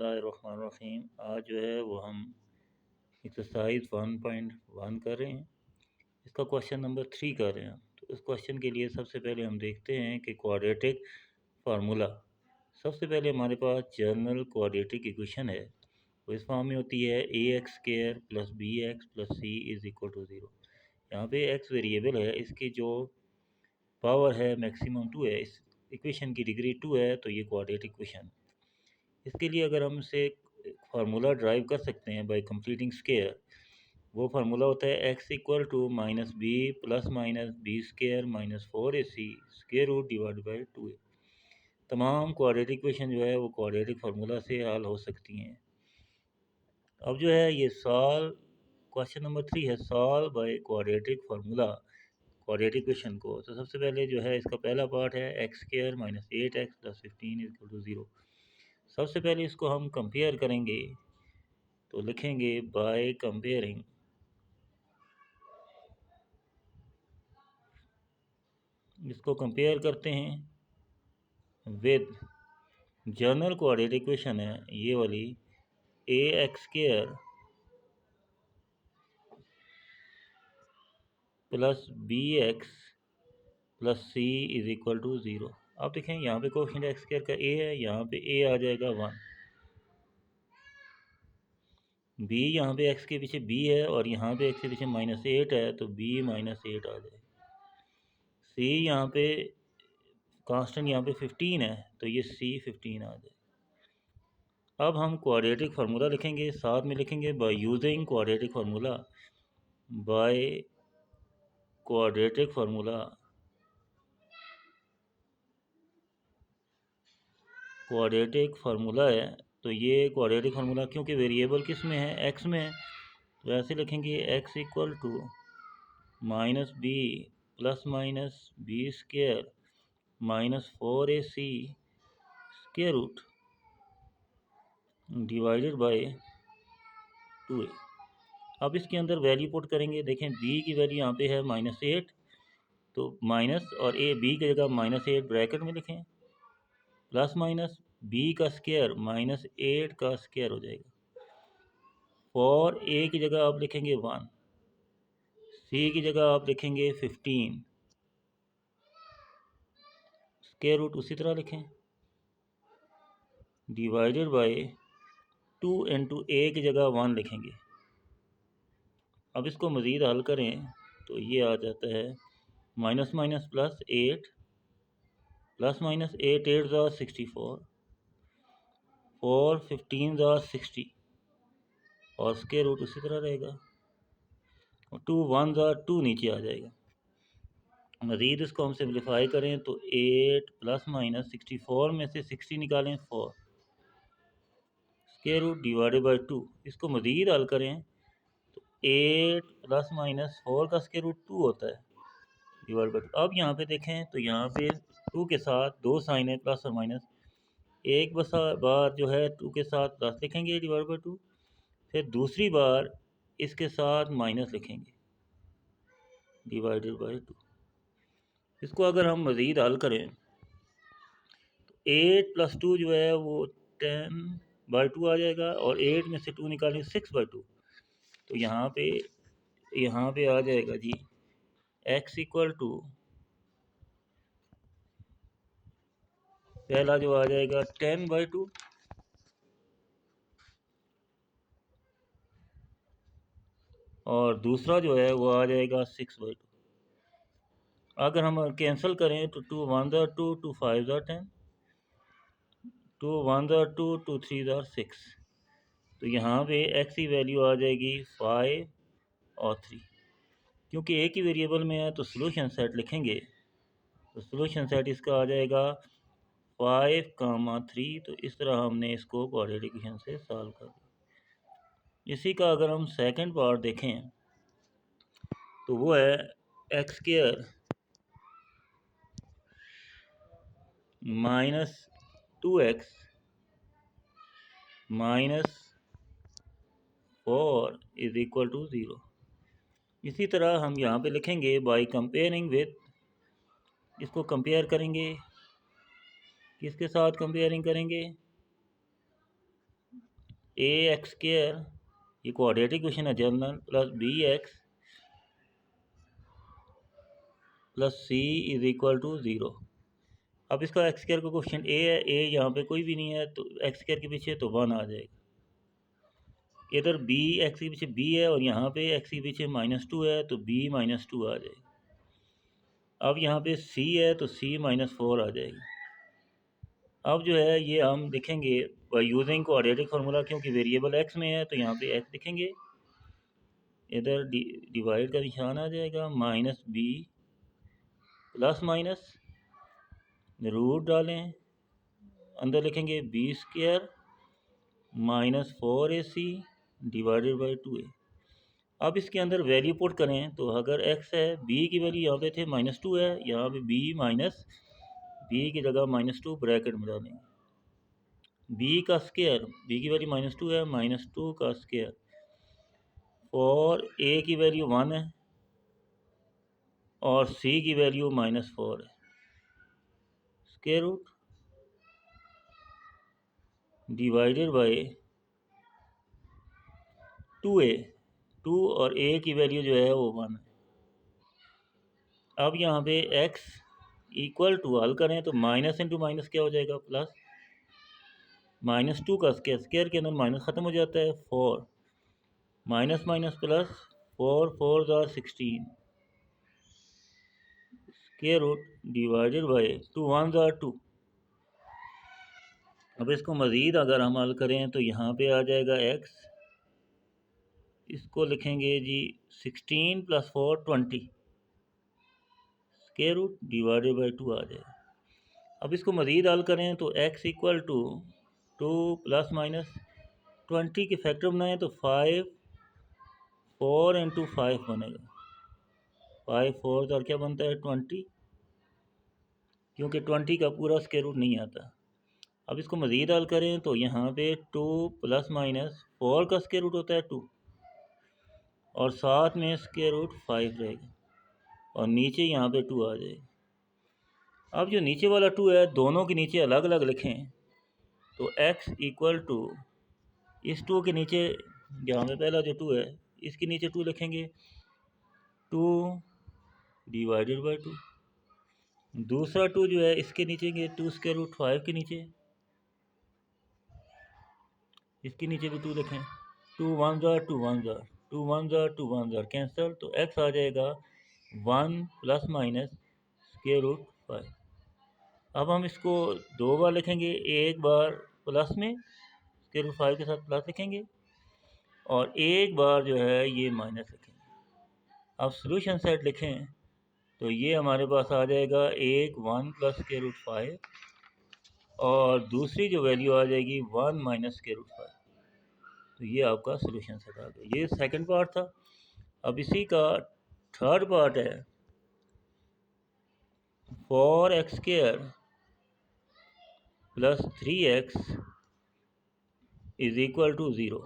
बिस्मिल्लाहिर्रहमानिर्रहीम। आज जो है वो हम एक्सरसाइज 1.1 कर रहे हैं। इसका क्वेश्चन नंबर 3 कर रहे हैं। तो इस क्वेश्चन के लिए सबसे पहले हम देखते हैं कि क्वाड्रेटिक फार्मूला। सबसे पहले हमारे पास जनरल क्वाड्रेटिक इक्वेशन है, वो इस फॉर्म में होती है ax² + bx + c is equal to 0। यहाँ पे x वेरिएबल है, इसकी जो पावर है मैक्सिमम 2 है, इस इक्वेशन की डिग्री 2 है, तो ये क्वाड्रेटिक इक्वेशन। इसके लिए अगर हम इसे फार्मूला ड्राइव कर सकते हैं बाय कंप्लीटिंग स्क्वायर। वो फार्मूला होता है x = -b ± b² - 4ac square root divide by 2a। तमाम क्वाड्रेटिक इक्वेशन जो है वो क्वाड्रेटिक फार्मूला से हल हो सकती हैं। अब जो है ये सॉल्व क्वेश्चन नंबर 3 है, solve by quadratic formula quadratic equation को। तो सबसे पहले जो है इसका पहला पार्ट है x² - 8x + 15 = 0। सबसे पहले इसको हम कंपेयर करेंगे, तो लिखेंगे बाय कंपेयरिंग इसको कंपेयर करते हैं विद जनरल क्वाड्रेटिक इक्वेशन है ये वाली ax² + bx + c is equal to 0। आप देखें यहाँ पे कोएफिशिएंट x² का a है, यहाँ पे a आ जाएगा 1। b यहाँ पे x के पीछे b है और यहाँ पे x के पीछे -8 है, तो b -8 आ जाएगा। c यहाँ पे कांस्टेंट यहाँ पे 15 है, तो ये c 15 आ जाएगा। अब हम क्वाड्रेटिक फार्मूला लिखेंगे, साथ में लिखेंगे by using quadratic formula. By quadratic formula है, तो ये क्वाड्रेटिक फार्मूला क्योंकि वेरिएबल किस में है, x में है, तो ऐसे लिखेंगे x = -b ± b² - 4ac square root divided by 2a। अब इसके अंदर वैल्यू पुट करेंगे। देखें b की वैल्यू यहाँ पे है -8, तो माइनस और a b की जगह -8 ब्रैकेट में लिखें, प्लस माइनस b का स्क्वायर -8 का स्क्वायर हो जाएगा। और a की जगह आप लिखेंगे 1, c की जगह आप लिखेंगे 15, स्क्वायर रूट उसी तरह लिखें, डिवाइडेड बाय 2 × a की जगह 1 लिखेंगे। अब इसको मज़ीद हल करें तो ये आ जाता है -, +8 +, 8 8 ज़ा 64, 4 15 ज़ा 60 और स्क्वायर रूट उसी तरह रहेगा, और 2 1 ज़ा 2 नीचे आ जाएगा। मज़ीद इसको हम सिम्प्लीफाई करें तो 8 ± 64 में से 60 निकालें 4, स्क्वायर रूट डिवाइडेड बाई 2। इसको मज़ीद हल करें तो 8 ± 4 का स्क्वायर रूट 2 होता है, डिवाइड बाई 2। अब यहाँ पे देखें तो यहाँ पे 2 के साथ 2 साइन है, प्लस और माइनस। एक बार जो है 2 के साथ प्लस लिखेंगे डिवाइड बाई 2, फिर दूसरी बार इसके साथ माइनस लिखेंगे डिवाइडेड बाई 2। इसको अगर हम मज़ीद हल करें तो 8 + 2 जो है वो 10/2 आ जाएगा, और 8 में से 2 निकालें 6/2, तो यहाँ पे आ जाएगा जी x = पहला जो आ जाएगा 10/2, और दूसरा जो है वो आ जाएगा 6/2। अगर हम कैंसिल करें तो 2 1 ज़ा 2, 2 5 ज़ा 10, 2 1 ज़ा 2, 2 3 ज़ा 6, तो यहाँ पे x की वैल्यू आ जाएगी 5 और 3। क्योंकि एक ही वेरिएबल में है तो सॉल्यूशन सेट लिखेंगे, तो सॉल्यूशन सेट इसका आ जाएगा 5, 3। तो इस तरह हमने इसको क्वाड्रेटिक इक्वेशन से सॉल्व कर दिया। इसी का अगर हम सेकंड पार्ट देखें तो वो है x² - 2x - 4 is equal to 0। इसी तरह हम यहाँ पे लिखेंगे बाय कंपेयरिंग विद, इसको कंपेयर करेंगे, किसके साथ कंपेयरिंग करेंगे, ए एक्स स्क्वायर, ये क्वाड्रेटिक इक्वेशन है general, plus B X plus C is equal to 0। अब इसका एक्स स्क्वायर का क्वेश्चन ए है, ए यहाँ पे कोई भी नहीं है तो एक्स स्क्वायर के पीछे तो 1 आ जाएगा। इधर बी एक्स के पीछे बी है और यहाँ पे एक्स के पीछे -2 है तो बी -2 आ जाएगा। अब यहाँ पे सी है तो सी -4 आ जाएगा। अब जो है ये हम लिखेंगे बाई यूजिंग क्वाड्रेटिक फार्मूला, क्योंकि वेरिएबल एक्स में है तो यहाँ पे एक्स लिखेंगे, इधर डिवाइड का निशान आ जाएगा, minus B plus minus root डालें, अंदर लिखेंगे B square -4ac divided by 2a। अब इसके अंदर वैल्यू पुट करें तो अगर x है, b की वैल्यू यहाँ पे थे -2 है, यहाँ पे b माइनस b की जगह -2 ब्रैकेट में डालेंगे, b का स्क्वायर, b की वैल्यू -2 है, -2 का स्क्वायर, और a की वैल्यू 1 है और c की वैल्यू -4 है, square root divided by 2a, 2 और a की वैल्यू जो है वो 1 है। अब यहाँ पे x इक्वल टू हल करें तो माइनस इंटू माइनस क्या हो जाएगा, प्लस, -2 का स्क्वायर, स्क्वायर के अंदर माइनस ख़त्म हो जाता है, 4 माइनस माइनस प्लस, 4 4 ज़ा 16 स्क्वायर रूट डिवाइडेड बाई 2 1 ज़ा 2। अब इसको मज़ीद अगर हम हल करें तो यहाँ पे आ जाएगा x, इसको लिखेंगे जी 16 + 4 20 स्क्वायर रूट डिवाइडेड बाई 2 आ जाएगा। अब इसको मज़ीद हल करें तो x इक्वल टू 2 ± 20 के फैक्टर बनाएं तो 5 4 × 5 बनेगा, 5 4 और क्या बनता है 20, क्योंकि 20 का पूरा स्क्वायर रूट नहीं आता। अब इसको मज़ीद हल करें तो यहाँ पे 2 ± 4 का स्क्वायर रूट होता है 2 और साथ में स्क्वायर रूट 5 रहेगा और नीचे यहाँ पे 2 आ जाएगा। अब जो नीचे वाला 2 है दोनों के नीचे अलग अलग लिखें तो x इक्वल टू इस 2 के नीचे, यहाँ पे पहला जो 2 है इसके नीचे 2 लिखेंगे, 2 डिवाइडेड बाई 2, दूसरा 2 जो है इसके नीचे के 2 स्क्वायर रूट 5 के नीचे, इसके नीचे भी 2 लिखें, 2 1 ज़ा 2 1 ज़ा 2 1 ज़ा 2 1 ज़ा कैंसिल, तो x आ जाएगा 1 ± स्क्वायर रूट 5। अब हम इसको 2 बार लिखेंगे, एक बार प्लस में स्क्वायर रूट 5 के साथ प्लस लिखेंगे और एक बार जो है ये माइनस लिखेंगे। अब सॉल्यूशन सेट लिखें तो ये हमारे पास आ जाएगा 1 + स्क्वायर रूट 5 और दूसरी जो वैल्यू आ जाएगी 1 - स्क्वायर रूट 5। तो ये आपका सॉल्यूशन सेट आ गया। ये सेकंड पार्ट था। अब इसी का थर्ड पार्ट है 4x² + 3x = 0।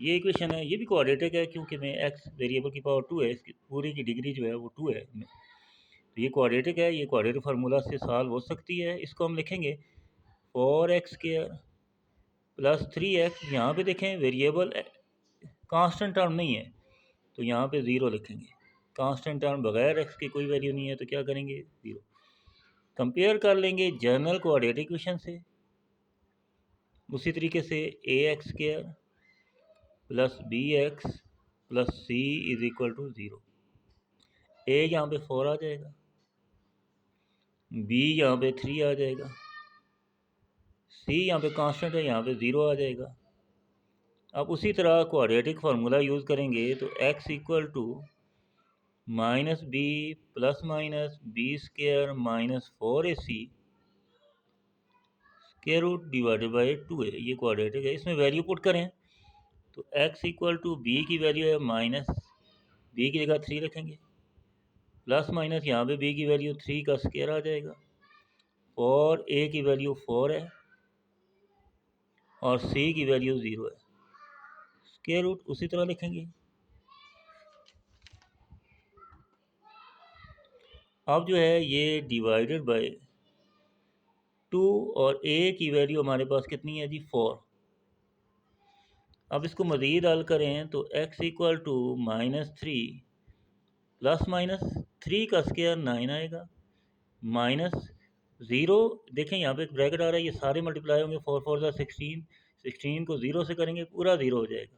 ये इक्वेशन है, ये भी क्वाड्रेटिक है क्योंकि में x वेरिएबल की पावर 2 है, इसकी पूरी की डिग्री जो है वो 2 है। तो ये क्वाड्रेटिक है, ये क्वाड्रेटिक फार्मूला से सॉल्व हो सकती है। इसको हम लिखेंगे 4x² + 3x, यहाँ पे देखें वेरिएबल कांस्टेंट टर्म नहीं है तो यहाँ पे 0 लिखेंगे, कांस्टेंट टर्म बगैर x की कोई वैल्यू नहीं है तो क्या करेंगे 0। कंपेयर कर लेंगे जनरल क्वाड्रेटिक इक्वेशन से, उसी तरीके से ax² + bx + c = 0। a यहाँ पे 4 आ जाएगा, b यहाँ पे 3 आ जाएगा, c यहाँ पे कांस्टेंट है, यहाँ पे 0 आ जाएगा। अब उसी तरह क्वाड्रेटिक फार्मूला यूज़ करेंगे तो x equal to -b ± b² - 4ac square root divided by 2a, ये क्वाड्रेटिक है। इसमें वैल्यू पुट करें तो x इक्वल टू b की वैल्यू है माइनस, b की जगह 3 रखेंगे, प्लस माइनस यहाँ पे b की वैल्यू 3 का स्क्वायर आ जाएगा और a की वैल्यू 4 है और c की वैल्यू 0 है, स्क्वायर रूट उसी तरह लिखेंगे। अब जो है ये डिवाइडेड बाय 2 और a की वैल्यू हमारे पास कितनी है जी 4, अब इसको मज़ीद हल करें तो x equal to -3 plus minus 3 का स्क्वायर 9 आएगा, माइनस 0, देखें यहाँ पे एक ब्रैकेट आ रहा है, ये सारे मल्टीप्लाई होंगे, 4 4 ज़ा 16, 16 को 0 से करेंगे पूरा 0 हो जाएगा।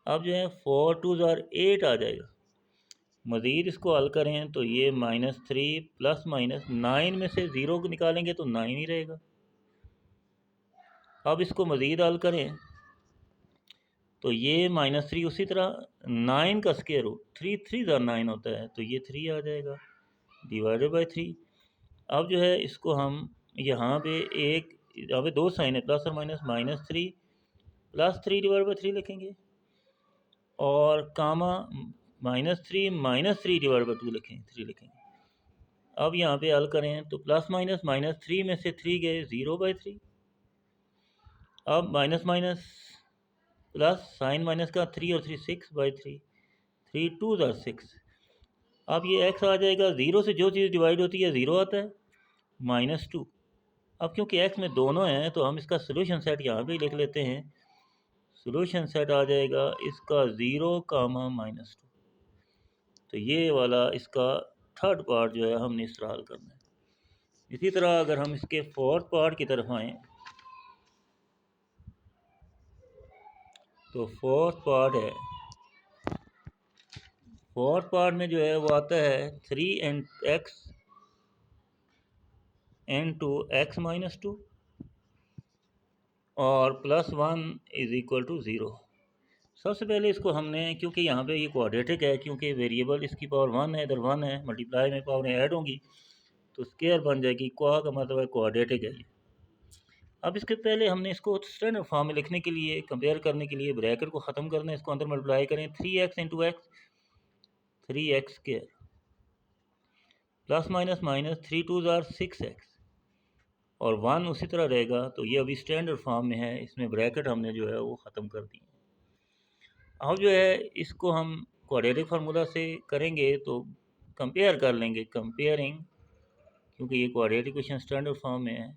अब जो है 4 2 ज़ार 8 आ जाएगा। मज़ीद इसको हल करें तो ये -3 प्लस माइनस 9 में से 0 को निकालेंगे तो 9 ही रहेगा। अब इसको मज़ीद हल करें तो ये -3 उसी तरह 9 का स्क्वायर रूट 3 3 ज़ार 9 होता है, तो ये 3 आ जाएगा डिवाइडेड बाई 3। अब जो है इसको हम यहाँ पे यहाँ पे 2 साइन है, प्लस और माइनस, -3 प्लस 3 डिवाइड बाई 3 लिखेंगे, और कामा -3 डिवाइड बाई 2 लिखेंगे। अब यहाँ पे हल करें तो प्लस माइनस -3 में से 3 गए 0/3। अब minus minus plus, sign minus का 3 और 3 6/3, 3 2 ज़ार 6। अब ये x आ जाएगा, 0 से जो चीज़ डिवाइड होती है 0 आता है, -2। अब क्योंकि x में दोनों हैं तो हम इसका सोल्यूशन सेट यहाँ पे लिख लेते हैं। सोल्यूशन सेट आ जाएगा इसका 0, -2। तो ये वाला इसका थर्ड पार्ट जो है हमने इस तरह हल करना है। इसी तरह अगर हम इसके फोर्थ पार्ट की तरफ आएँ तो फोर्थ पार्ट में जो है वो आता है 3x into x - 2 और +1 = 0। सबसे पहले इसको हमने, क्योंकि यहाँ पे ये क्वाड्रेटिक है, क्योंकि वेरिएबल इसकी पावर 1 है, इधर 1 है, मल्टीप्लाई में पावर ऐड होंगी तो स्क्वायर बन जाएगी। क्वा का मतलब है क्वाड्रेटिक है ये। अब इसके पहले हमने इसको स्टैंडर्ड फॉर्म में लिखने के लिए, कंपेयर करने के लिए ब्रैकेट को ख़त्म करना है, इसको अंदर मल्टीप्लाई करें, 3x into x 3x square plus minus minus 3 2 ज़ार 6x और 1 उसी तरह रहेगा। तो ये अभी स्टैंडर्ड फॉर्म में है, इसमें ब्रैकेट हमने जो है वो ख़त्म कर दी है। अब जो है इसको हम क्वाड्रेटिक फार्मूला से करेंगे तो कंपेयर कर लेंगे, कंपेयरिंग, क्योंकि ये क्वाड्रेटिक इक्वेशन स्टैंडर्ड फॉर्म में है,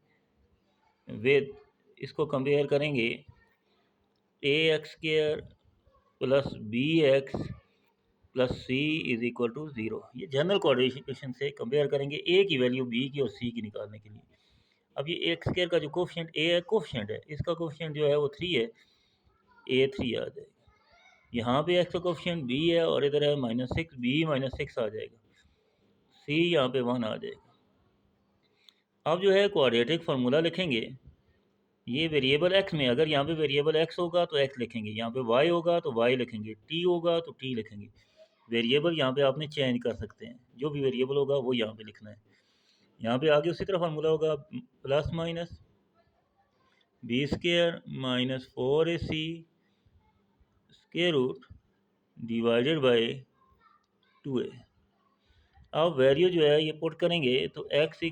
विद इसको कंपेयर करेंगे ax² plus bx plus c = 0। ये जनरल क्वाड्रेटिक इक्वेशन से कंपेयर करेंगे a की वैल्यू b की और c की निकालने के लिए। अब ये x² का जो कोफिशिएंट a है, कोफिशिएंट है, इसका कोफिशिएंट जो है वो 3 है, a3 आ जाएगा। यहाँ पे x का कोफिशिएंट b है और इधर है -6, b -6 आ जाएगा, c यहाँ पे 1 आ जाएगा। अब जो है क्वाड्रेटिक फार्मूला लिखेंगे, ये वेरिएबल x में, अगर यहाँ पे वेरिएबल x होगा तो x लिखेंगे, यहाँ पे y होगा तो y लिखेंगे, t होगा तो t लिखेंगे। वेरिएबल यहाँ पे आपने चेंज कर सकते हैं, जो भी वेरिएबल होगा वो यहाँ पे लिखना है। यहाँ पे आगे उसी तरह फार्मूला होगा, plus minus b² - 4ac square root divided by 2a। अब वैल्यू जो है ये पुट करेंगे तो x =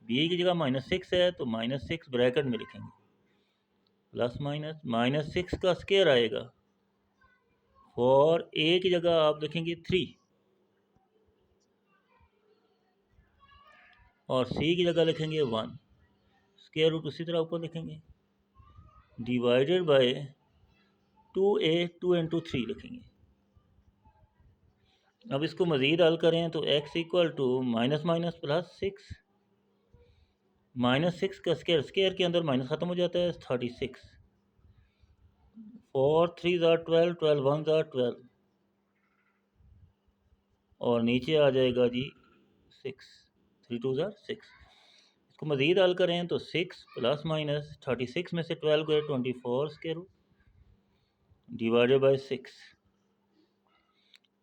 b की जगह -6 है तो -6 ब्रैकेट में लिखेंगे, प्लस माइनस -6 का स्क्वायर आएगा, और a की जगह आप लिखेंगे 3 और c की जगह लिखेंगे 1, स्क्वायर रूट उसी तरह ऊपर लिखेंगे, डिवाइडेड बाय 2a, 2 × 3 लिखेंगे। अब इसको मज़ीद हल करें तो x = -6 -6 का स्क्वायर, स्क्वायर के अंदर माइनस ख़त्म हो जाता है, 36, 4 3 ज़ार 12, 12 1 ज़ार 12 और नीचे आ जाएगा जी 6, 3 2 ज़ार 6। इसको मज़ीद हल करें तो 6 प्लस माइनस 36 में से 12 गए 24 square root divided by 6।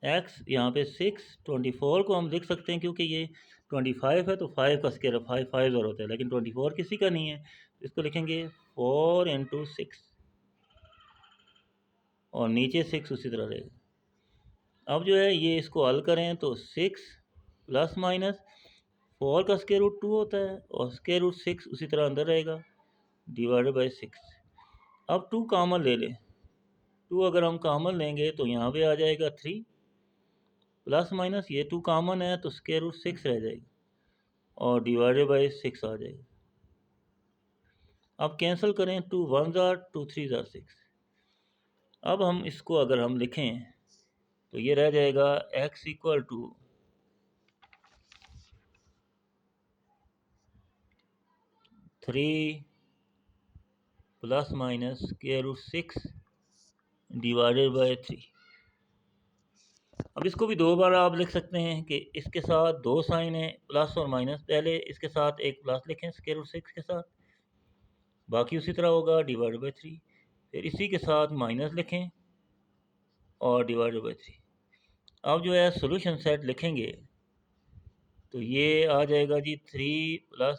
x यहाँ पे 6, 24 को हम लिख सकते हैं क्योंकि ये 25 है तो 5 का स्क्वायर 5 5 ज़र होता है, लेकिन 24 किसी का नहीं है, इसको लिखेंगे 4 × 6 और नीचे 6 उसी तरह रहेगा। अब जो है ये इसको हल करें तो 6 प्लस माइनस 4 का स्क्वायर रूट 2 होता है और स्क्वायर रूट 6 उसी तरह अंदर रहेगा, डिवाइडेड बाय 6। अब 2 कॉमन ले लें, 2 अगर हम कॉमन लेंगे तो यहाँ पे आ जाएगा 3, प्लस माइनस ये 2 कॉमन है तो स्क्वायर रूट 6 रह जाएगा और डिवाइडेड बाय 6 आ जाएगा। अब कैंसिल करें, 2 1 ज़ार 2 3 ज़ार 6। अब हम इसको अगर हम लिखें तो ये रह जाएगा x equal to 3 plus minus square root 6 divided by 3। अब इसको भी दो बार आप लिख सकते हैं कि इसके साथ दो साइन है, प्लस और माइनस। पहले इसके साथ एक प्लस लिखें स्क्वायर रूट 6 के साथ, बाकी उसी तरह होगा डिवाइडेड बाय 3। फिर इसी के साथ माइनस लिखें और डिवाइडेड बाय 3। अब जो है सॉल्यूशन सेट लिखेंगे तो ये आ जाएगा जी 3 plus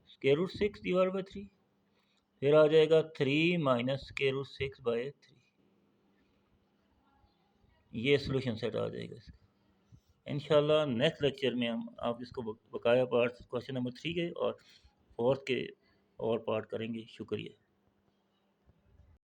square root 6 divided by 3। फिर आ जाएगा 3 माइनस स्क्वायर रूट 6 बाय 3। ये सॉल्यूशन सेट आ जाएगा इसका। इंशाल्लाह नेक्स्ट लेक्चर में हम आप इसको बकाया पार्ट क्वेश्चन नंबर 3 के और 4 के और पार्ट करेंगे। शुक्रिया।